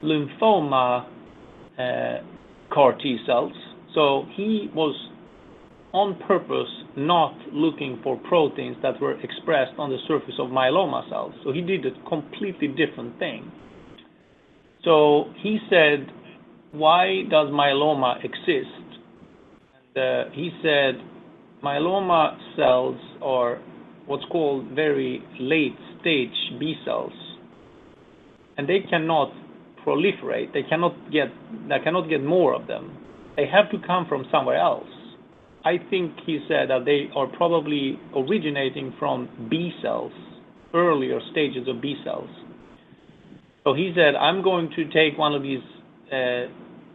lymphoma CAR T cells. So he was on purpose not looking for proteins that were expressed on the surface of myeloma cells. So he did a completely different thing. So he said, why does myeloma exist? And he said, myeloma cells are what's called very late stage B cells, and they cannot proliferate. They cannot get more of them. They have to come from somewhere else. I think he said that they are probably originating from B cells, earlier stages of B cells. So he said, I'm going to take one of these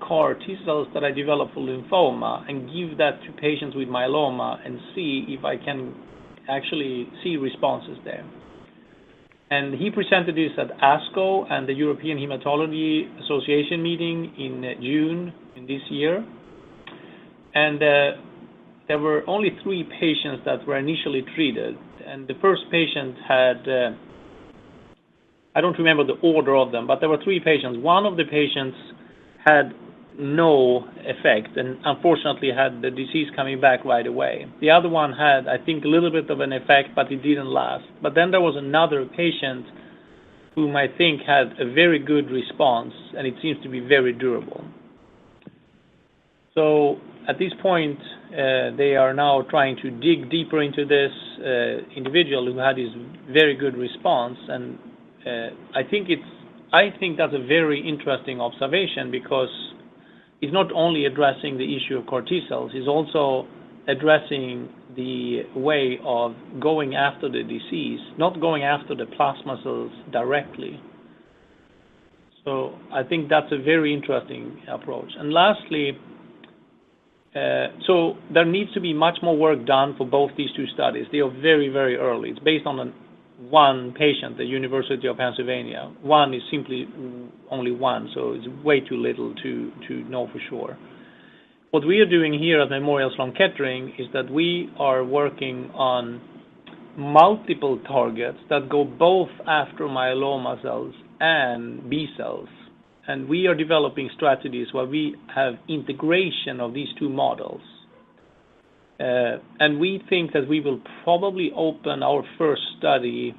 CAR T-cells that I developed for lymphoma and give that to patients with myeloma and see if I can actually see responses there. And he presented this at ASCO and the European Hematology Association meeting in June in this year. And there were only 3 patients that were initially treated. And the first patient had, I don't remember the order of them, but there were 3 patients. One of the patients had no effect and unfortunately had the disease coming back right away. The other one had, I think, a little bit of an effect, but it didn't last. But then there was another patient whom I think had a very good response, and it seems to be very durable. So at this point, they are now trying to dig deeper into this individual who had this very good response, and I think that's a very interesting observation, because it's not only addressing the issue of CAR T-cells, it's also addressing the way of going after the disease, not going after the plasma cells directly. So I think that's a very interesting approach. And lastly, so there needs to be much more work done for both these 2 studies. They are very, very early. It's based on one patient, the University of Pennsylvania. One is simply only one, so it's way too little to know for sure. What we are doing here at Memorial Sloan Kettering is that we are working on multiple targets that go both after myeloma cells and B cells. And we are developing strategies where we have integration of these 2 models. And we think that we will probably open our first study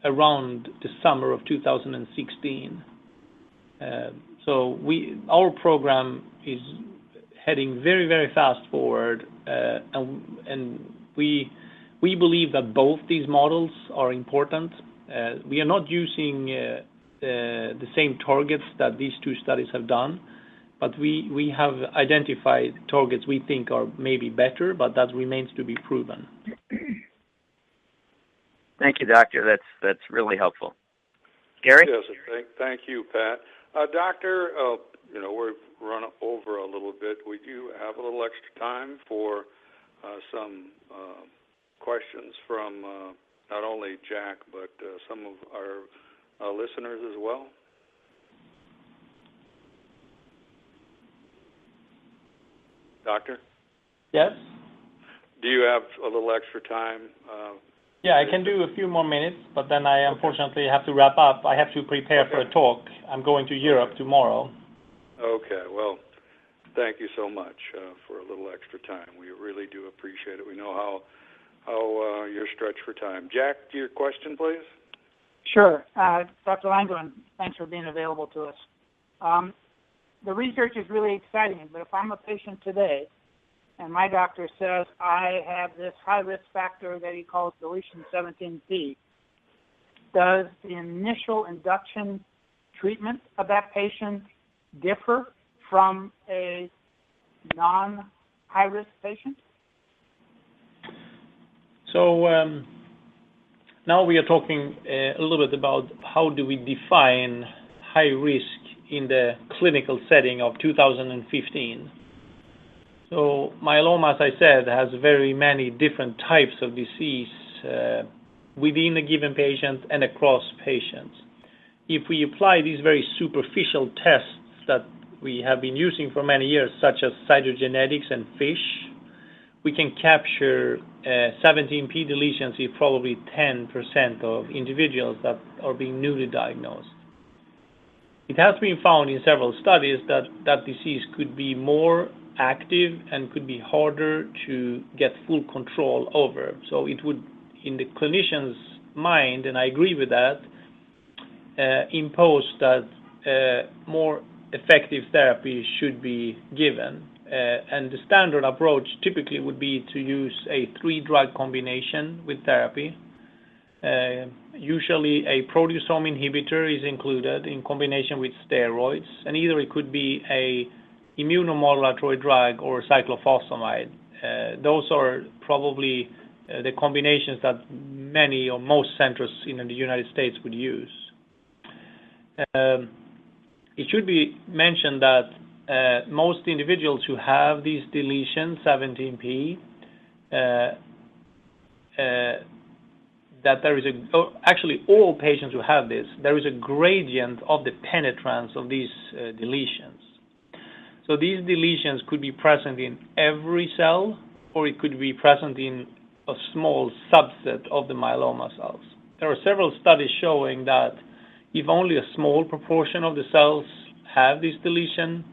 around the summer of 2016. So our program is heading very, very fast forward, and we believe that both these models are important. We are not using the same targets that these 2 studies have done, but we have identified targets we think are maybe better, but that remains to be proven.
Thank you, Doctor. That's really helpful. Gary?
Yes, thank you, Pat. Doctor, we've run over a little bit. We do have a little extra time for some questions from not only Jack, but some of our listeners as well. Doctor?
Yes?
Do you have a little extra time?
Yeah, I can do a few more minutes, but then I unfortunately have to wrap up. I have to prepare for a talk. I'm going to Europe tomorrow.
Okay, well, thank you so much for a little extra time. We really do appreciate it. We know how you're stretched for time. Jack, your question, please?
Sure. Dr. Landgren, thanks for being available to us. The research is really exciting, but if I'm a patient today and my doctor says I have this high-risk factor that he calls deletion 17p, does the initial induction treatment of that patient differ from a non-high-risk patient?
So now we are talking a little bit about how do we define high risk in the clinical setting of 2015. So myeloma, as I said, has very many different types of disease within a given patient and across patients. If we apply these very superficial tests that we have been using for many years, such as cytogenetics and FISH, we can capture 17p deletions in probably 10% of individuals that are being newly diagnosed. It has been found in several studies that disease could be more active and could be harder to get full control over. So it would, in the clinician's mind, and I agree with that, impose that more effective therapy should be given. And the standard approach typically would be to use a 3-drug combination with therapy. Usually a proteasome inhibitor is included in combination with steroids, and either it could be a immunomodulatory drug or cyclophosphamide. Those are probably the combinations that many or most centers in the United States would use. it should be mentioned that most individuals who have these deletions, 17p, that there is actually all patients who have this, there is a gradient of the penetrance of these deletions. So these deletions could be present in every cell, or it could be present in a small subset of the myeloma cells. There are several studies showing that if only a small proportion of the cells have this deletion,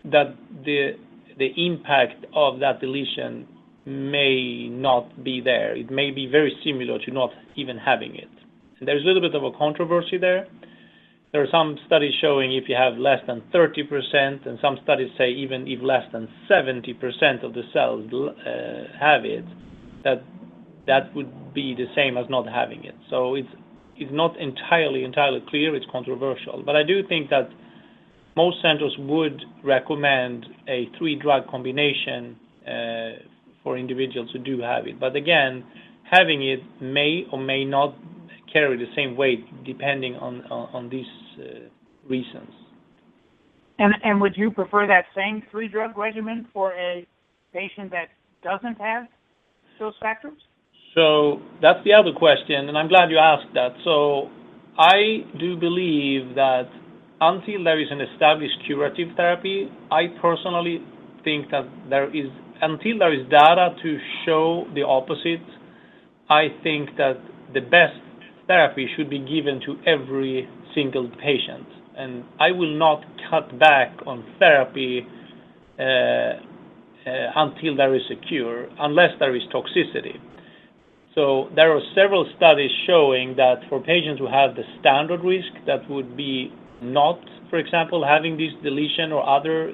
that the impact of that deletion may not be there. It may be very similar to not even having it. And there's a little bit of a controversy there. There are some studies showing if you have less than 30%, and some studies say even if less than 70% of the cells have it, that would be the same as not having it. So it's not entirely clear. It's controversial. But I do think that most centers would recommend a 3-drug combination for individuals who do have it. But again, having it may or may not carry the same weight depending on these reasons.
And would you prefer that same 3-drug regimen for a patient that doesn't have those factors?
So that's the other question, and I'm glad you asked that. So I do believe that until there is an established curative therapy, I personally think that until there is data to show the opposite, I think that the best therapy should be given to every single patient. And I will not cut back on therapy until there is a cure, unless there is toxicity. So there are several studies showing that for patients who have the standard risk, that would be not, for example, having this deletion or other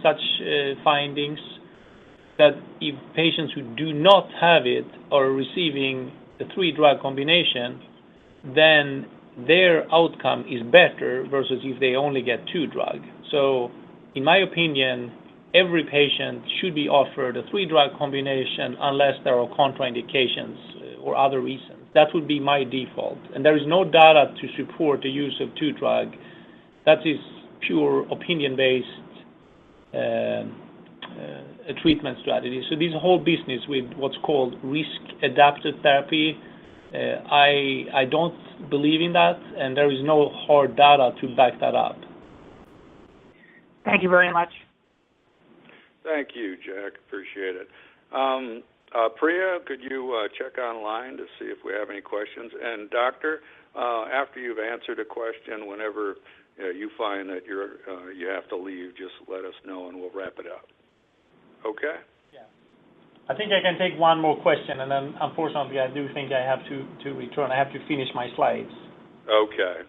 such findings, that if patients who do not have it are receiving the 3-drug combination, then their outcome is better versus if they only get 2-drug. So in my opinion, every patient should be offered a 3-drug combination unless there are contraindications or other reasons. That would be my default. And there is no data to support the use of 2-drug. That is pure opinion-based treatment strategy. So this whole business with what's called risk-adapted therapy, I don't believe in that, and there is no hard data to back that up.
Thank you very much.
Thank you, Jack. Appreciate it. Priya, could you check online to see if we have any questions? And Doctor, after you've answered a question, whenever you find that you have to leave, just let us know and we'll wrap it up. Okay?
Yeah. I think I can take one more question, and then unfortunately I do think I have to return. I have to finish my slides.
Okay.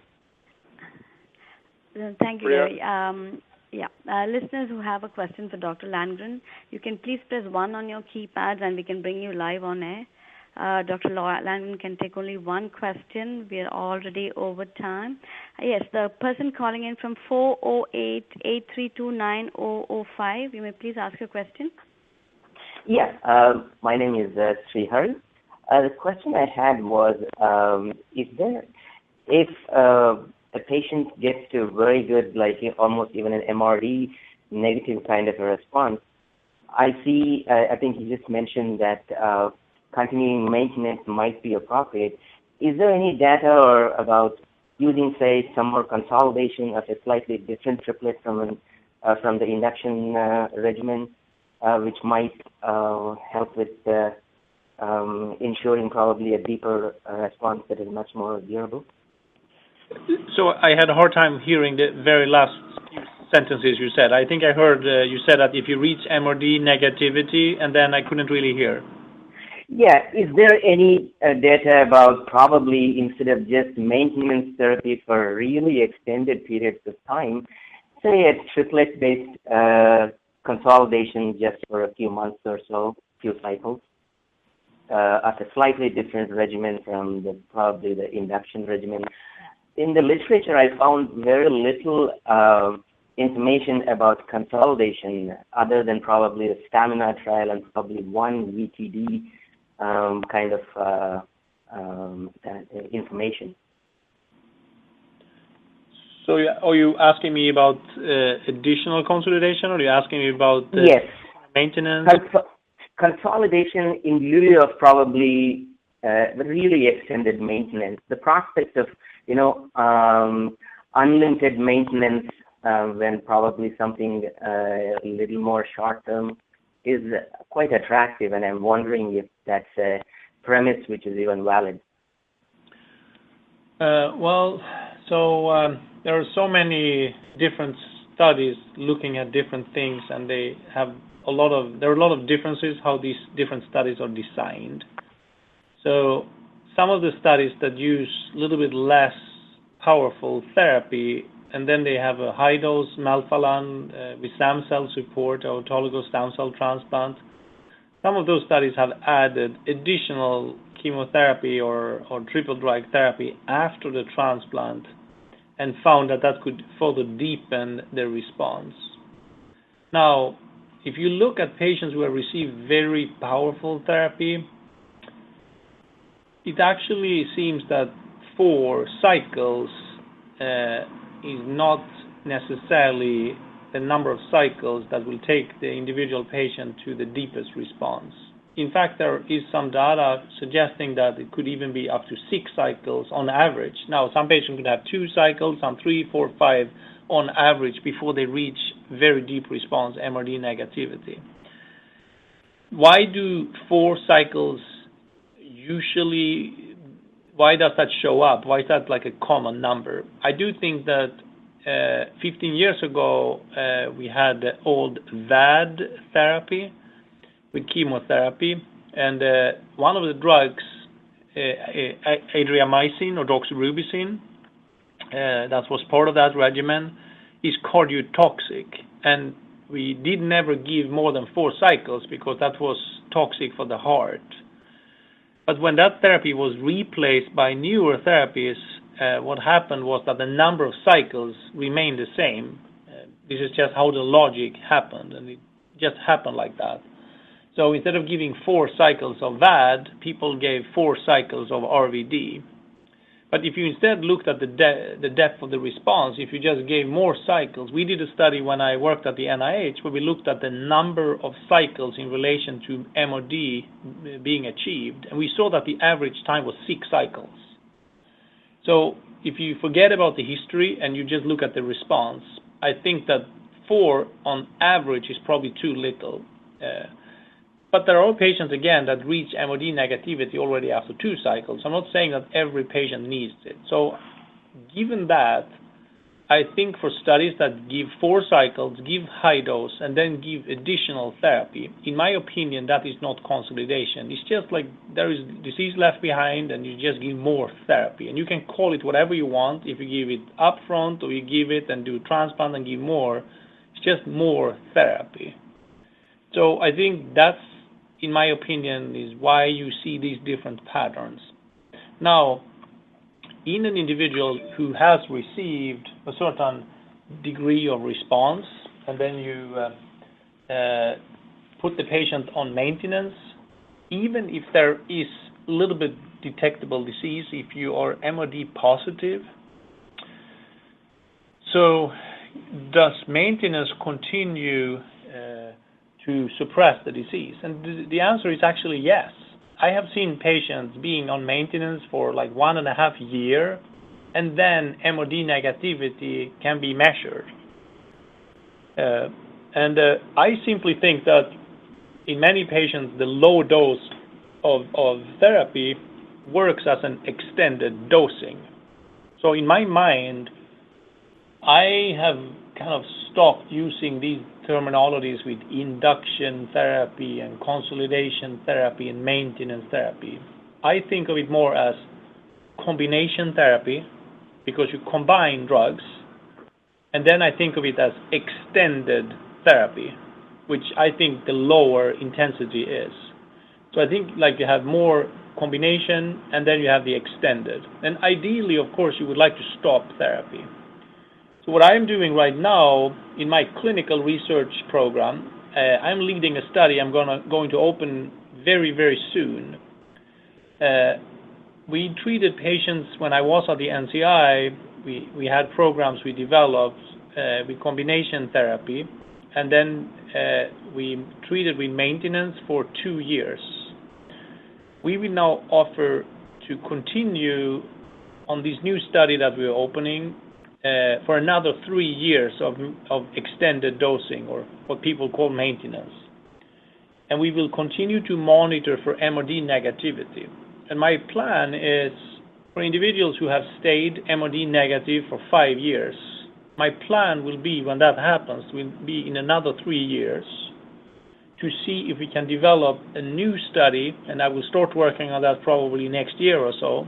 Thank you,
Priya?
Gary. Listeners who have a question for Dr. Landgren, you can please press 1 on your keypads and we can bring you live on air. Dr. Landgren can take only one question. We are already over time. Yes, the person calling in from 408-832-9005. You may please ask your question.
Yes, my name is Srihari. The question I had was, if a patient gets to very good, like almost even an MRD negative kind of a response, I think you just mentioned that continuing maintenance might be appropriate. Is there any data about using, say, some more consolidation of a slightly different triplet from the induction regimen, which might help with ensuring probably a deeper response that is much more durable?
So I had a hard time hearing the very last few sentences you said. I think I heard you said that if you reach MRD negativity, and then I couldn't really hear.
Yeah, is there any data about probably instead of just maintenance therapy for really extended periods of time, say a triplet-based consolidation just for a few months or so, few cycles, of a slightly different regimen from probably the induction regimen? In the literature, I found very little information about consolidation other than probably the stamina trial and probably one VTD kind of information.
So are you asking me about additional consolidation, or are you asking me about
yes,
maintenance?
Consolidation in lieu of probably really extended maintenance. The prospect of, unlimited maintenance when probably something a little more short-term is quite attractive, and I'm wondering if that's a premise which is even valid.
There are so many different studies looking at different things, and there are a lot of differences how these different studies are designed. So some of the studies that use a little bit less powerful therapy, and then they have a high dose Melphalan with stem cell support, autologous stem cell transplant. Some of those studies have added additional chemotherapy or triple drug therapy after the transplant, and found that could further deepen their response. Now, if you look at patients who have received very powerful therapy, it actually seems that 4 cycles is not necessarily the number of cycles that will take the individual patient to the deepest response. In fact, there is some data suggesting that it could even be up to 6 cycles on average. Now, some patients could have 2 cycles, some 3, 4, 5 on average before they reach very deep response, MRD negativity. Why do 4 cycles usually, why does that show up? Why is that like a common number? I do think that 15 years ago, we had the old VAD therapy with chemotherapy, and one of the drugs, adriamycin or doxorubicin, that was part of that regimen, is cardiotoxic, and we did never give more than 4 cycles because that was toxic for the heart. But when that therapy was replaced by newer therapies, what happened was that the number of cycles remained the same. This is just how the logic happened, and it just happened like that. So instead of giving 4 cycles of VAD, people gave 4 cycles of RVD. But if you instead looked at the depth of the response, if you just gave more cycles, we did a study when I worked at the NIH where we looked at the number of cycles in relation to MRD being achieved, and we saw that the average time was 6 cycles. So if you forget about the history and you just look at the response, I think that 4 on average is probably too little. But there are patients, again, that reach MRD negativity already after 2 cycles. I'm not saying that every patient needs it. So given that, I think for studies that give 4 cycles, give high dose, and then give additional therapy, in my opinion, that is not consolidation. It's just like there is disease left behind and you just give more therapy. And you can call it whatever you want. If you give it upfront or you give it and do transplant and give more, it's just more therapy. So I think that's, in my opinion, is why you see these different patterns. Now, in an individual who has received a certain degree of response, and then you put the patient on maintenance, even if there is a little bit detectable disease, if you are MRD positive, so does maintenance continue to suppress the disease? And the answer is actually yes. I have seen patients being on maintenance for like 1.5 years, and then MRD negativity can be measured. I simply think that in many patients, the low dose of therapy works as an extended dosing. So in my mind, I have kind of stopped using these terminologies with induction therapy and consolidation therapy and maintenance therapy. I think of it more as combination therapy because you combine drugs, and then I think of it as extended therapy, which I think the lower intensity is. So I think like you have more combination and then you have the extended. And ideally, of course, you would like to stop therapy. So what I'm doing right now in my clinical research program, I'm leading a study I'm going to open very, very soon. We treated patients when I was at the NCI we had programs we developed with combination therapy, and then we treated with maintenance for 2 years. We will now offer to continue on this new study that we're opening for another 3 years of extended dosing, or what people call maintenance. And we will continue to monitor for MRD negativity. And my plan is for individuals who have stayed MRD negative for 5 years, my plan will be, when that happens, will be in another 3 years to see if we can develop a new study, and I will start working on that probably next year or so,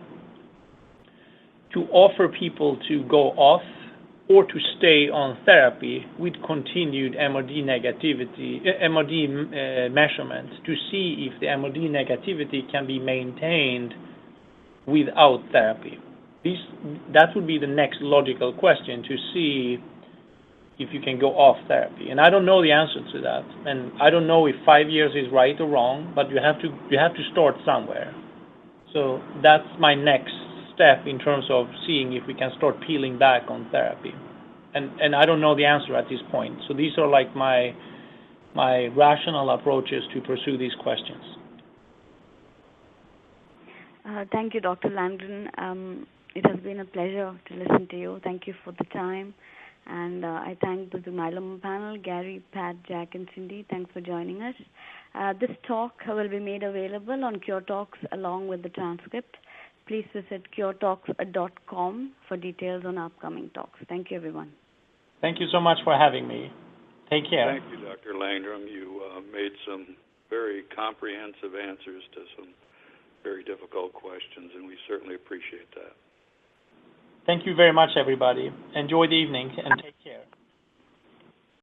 to offer people to go off or to stay on therapy with continued MRD negativity, measurements, to see if the MRD negativity can be maintained without therapy. That would be the next logical question, to see if you can go off therapy. And I don't know the answer to that, and I don't know if 5 years is right or wrong, but you have to start somewhere. So that's my next step in terms of seeing if we can start peeling back on therapy. And I don't know the answer at this point. So these are like my rational approaches to pursue these questions.
Thank you, Dr. Landgren. It has been a pleasure to listen to you. Thank you for the time. And I thank the myeloma panel, Gary, Pat, Jack, and Cindy. Thanks for joining us. This talk will be made available on CureTalks along with the transcript. Please visit curetalks.com for details on upcoming talks. Thank you, everyone.
Thank you so much for having me. Take care.
Thank you, Dr. Landgren. You made some very comprehensive answers to some very difficult questions, and we certainly appreciate that.
Thank you very much, everybody. Enjoy the evening and take care.